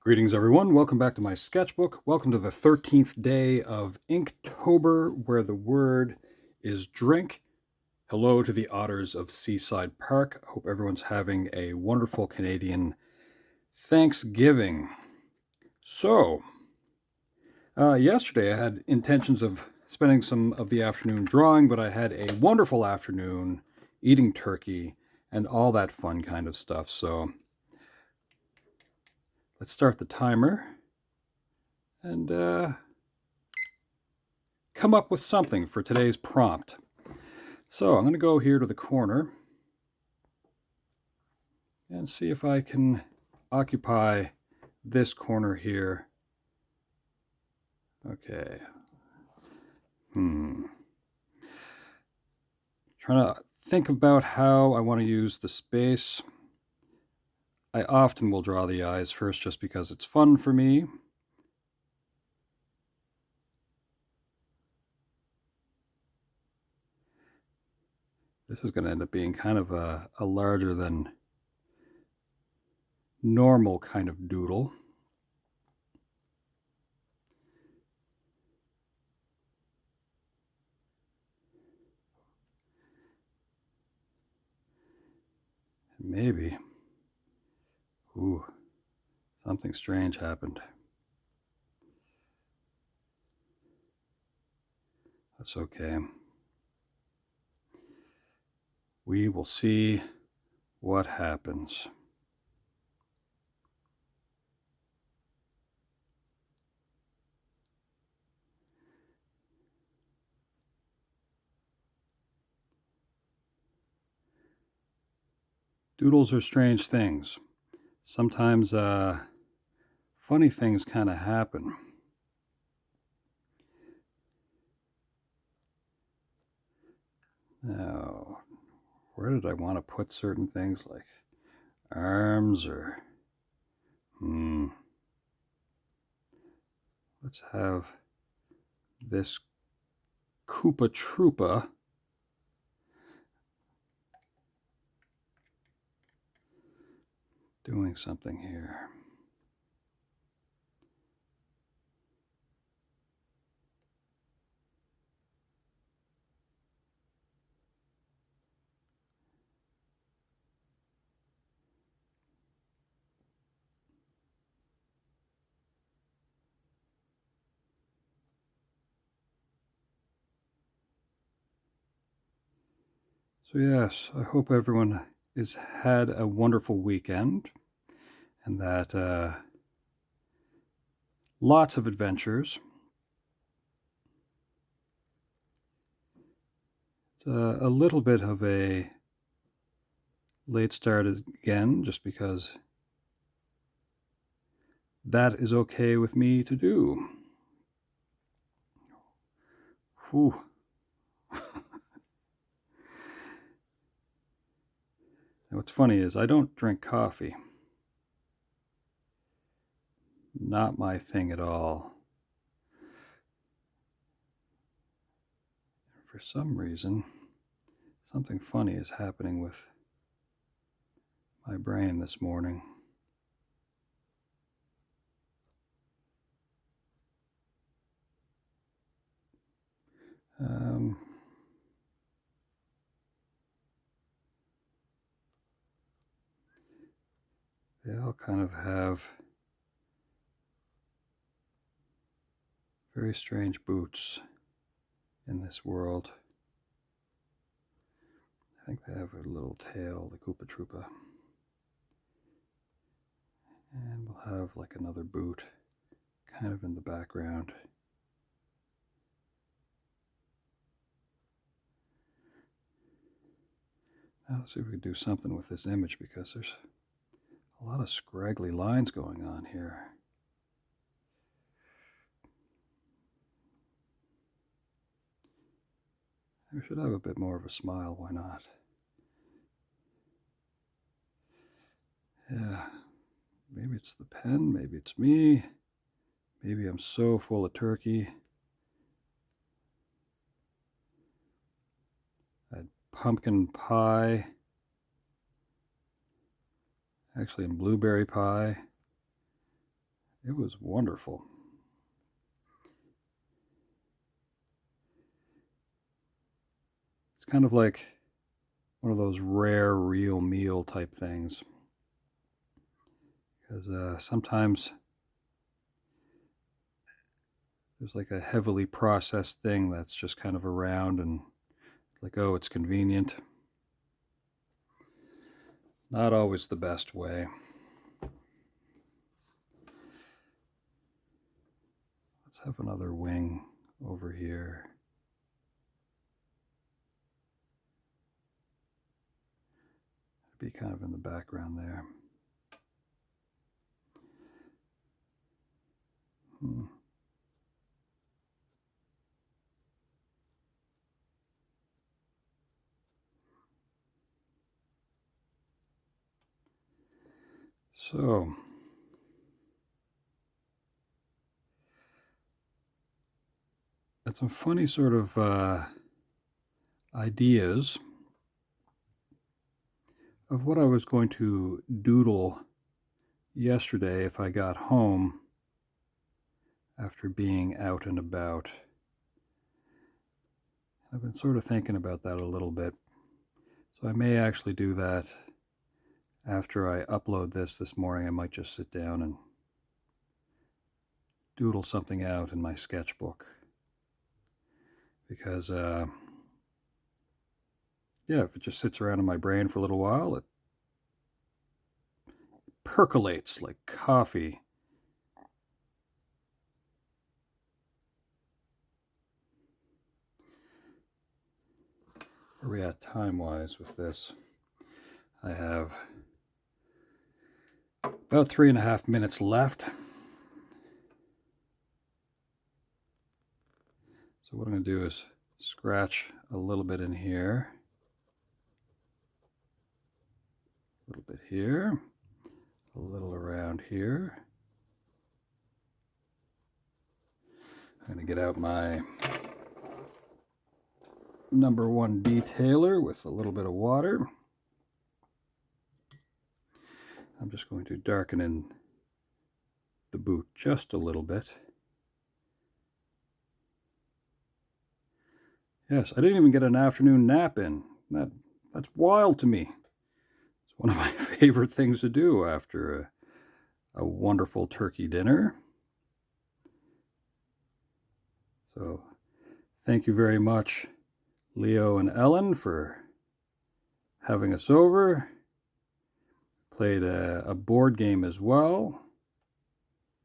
Greetings, everyone. Welcome back to my sketchbook. Welcome to the 13th day of Inktober, where the word is drink. Hello to the otters of Seaside Park. Hope everyone's having a wonderful Canadian Thanksgiving. So, yesterday I had intentions of spending some of the afternoon drawing, but I had a wonderful afternoon eating turkey and all that fun kind of stuff. So, let's start the timer and come up with something for today's prompt. So I'm going to go here to the corner and see if I can occupy this corner here. Okay. Trying to think about how I want to use the space. I often will draw the eyes first just because it's fun for me. This is going to end up being kind of a larger than normal kind of doodle. Maybe. Ooh, something strange happened. That's okay. We will see what happens. Doodles are strange things. Sometimes funny things kind of happen. Now, where did I want to put certain things like arms or... Let's have this Koopa Troopa doing something here. So yes, I hope everyone has had a wonderful weekend and that lots of adventures. It's a little bit of a late start again, just because that is okay with me to do. Whew. And what's funny is I don't drink coffee. Not my thing at all. For some reason, something funny is happening with my brain this morning. They all kind of have very strange boots in this world. I think they have a little tail, the Koopa Troopa. And we'll have like another boot kind of in the background. Now let's see if we can do something with this image, because there's a lot of scraggly lines going on here. I should have a bit more of a smile, why not? Yeah, maybe it's the pen, maybe it's me, maybe I'm so full of turkey. I had pumpkin pie, actually in blueberry pie. It was wonderful. It's kind of like one of those rare real meal type things. Because sometimes there's like a heavily processed thing that's just kind of around and like, oh, it's convenient. Not always the best way. Let's have another wing over here. Be kind of in the background there. So, got some funny sort of ideas of what I was going to doodle yesterday if I got home after being out and about. I've been sort of thinking about that a little bit. So I may actually do that after I upload this morning. I might just sit down and doodle something out in my sketchbook. Because, yeah, if it just sits around in my brain for a little while, it percolates like coffee. Where are we at time-wise with this? I have about 3.5 minutes left. So what I'm going to do is scratch a little bit in here, a little bit here, a little around here. I'm going to get out my #1 detailer with a little bit of water. I'm just going to darken in the boot just a little bit. Yes, I didn't even get an afternoon nap in. That's wild to me. It's one of my favorite things to do after a wonderful turkey dinner. So thank you very much, Leo and Ellen, for having us over. Played a board game as well,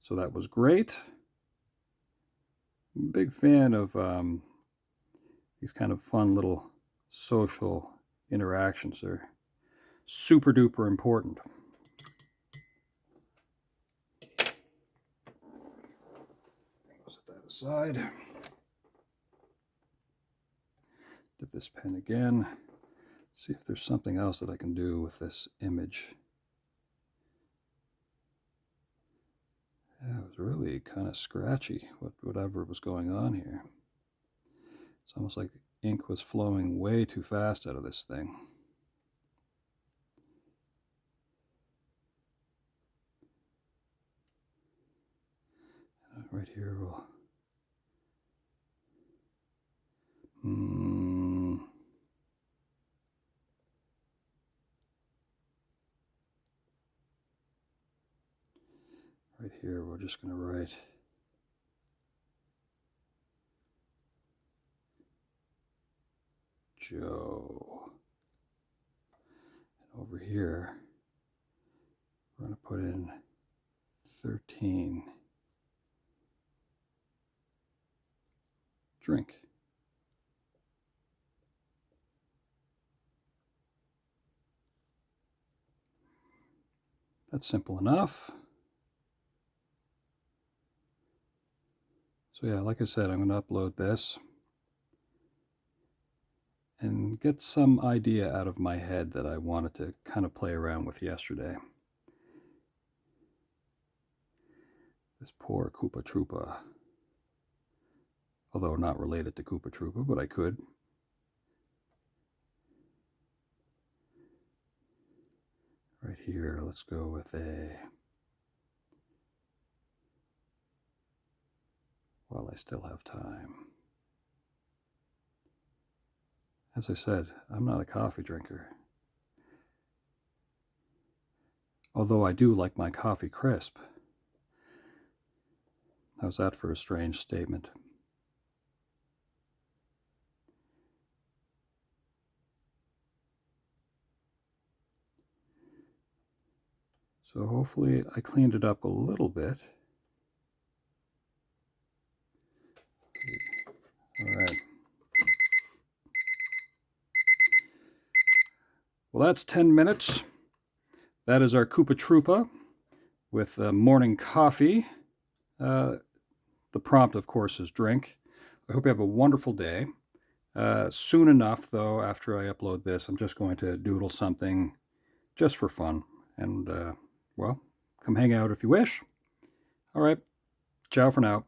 so that was great. I'm a big fan of these kind of fun little social interactions. They're super duper important. Set that aside. Dip this pen again. See if there's something else that I can do with this image. Yeah, it was really kind of scratchy, whatever was going on here. It's almost like ink was flowing way too fast out of this thing. Right here we'll... Right here we're just going to write Joe. And over here we're going to put in 13. Drink. That's simple enough. So yeah, like I said, I'm going to upload this and get some idea out of my head that I wanted to kind of play around with yesterday. This poor Koopa Troopa. Although not related to Koopa Troopa, but I could. Right here, let's go with a I still have time. As I said, I'm not a coffee drinker. Although I do like my coffee crisp. How's that for a strange statement? So hopefully I cleaned it up a little bit. All right. Well, that's 10 minutes. That is our Koopa Troopa with morning coffee. The prompt, of course, is drink. I hope you have a wonderful day. Soon enough, though, after I upload this, I'm just going to doodle something just for fun. And, well, come hang out if you wish. All right. Ciao for now.